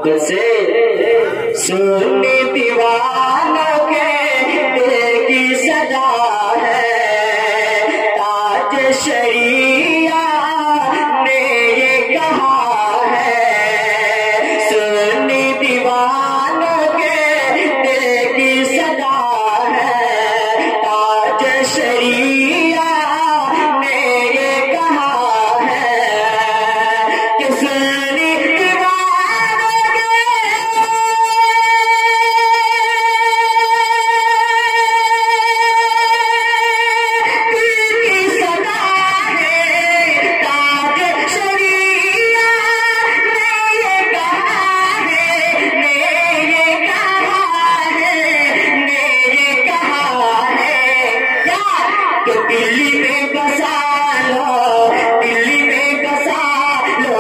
मोहब्बत से सुन्नी दीवानों के दिल की सजा है। ताज शरीया ने ये कहा है, सुन्नी दीवानों के दिल की सजा है। ताज शरीया ने ये कहा है कि सुन्नी दीवानों के दिल्ली में बसा लो, दिल्ली में बसा लो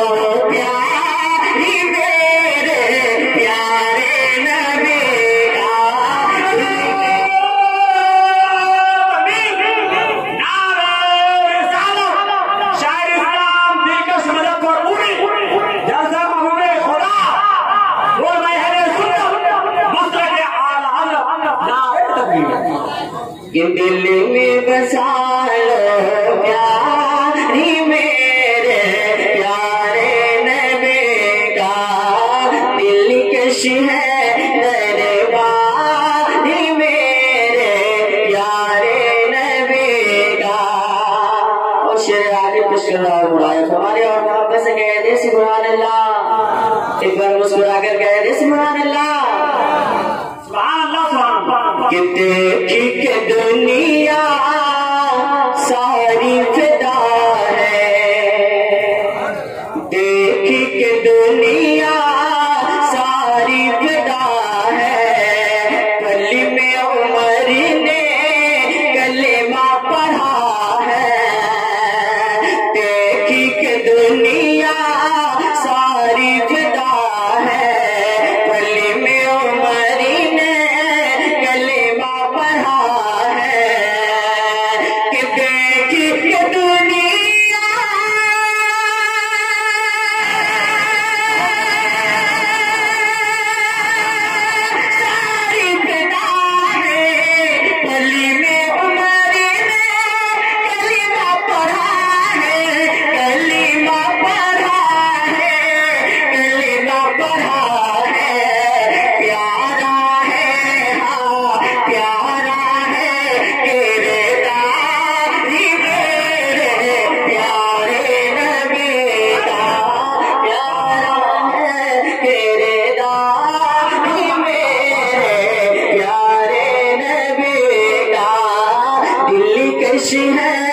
प्यारी मेरे प्यारे नबी का। शायर इस्लाम दिलकश मदद और पूरी जैसा महबूबे खुदा वो महरे सुन्नत मसलक आला नारे तकबीर। कि दिल्ली में बसा लो प्यारी मेरे प्यारे नबी का। दिल्ली कश है दरबारी मेरे प्यारे नबी का। और शेर आगे पुष्कला उड़ाया हमारे और मोहब्बत से कह दे सुभान अल्लाह। एक बार मुस्कुरा कर कह दे सुभान अल्लाह। कि देखी के दुनिया सारी फिदा है, देखी के दुनिया सारी फिदा है। गली में उमर ने कलेमा पढ़ा है, देखी के दुनिया सारी फिदा है। गली में उमर ने कलेमा पढ़ा है कि देखी के दुनिया सारी फिदा है। गली में उमर ने कलेमा पढ़ा है, कलेमा पढ़ा है, कलेमा पढ़ा है। प्यारा है हाँ प्यारा है तेरे दारी मेरे प्यारे नबी का। प्यारा है तेरे दारी मेरे प्यारे नबी का। दिल्ली कश है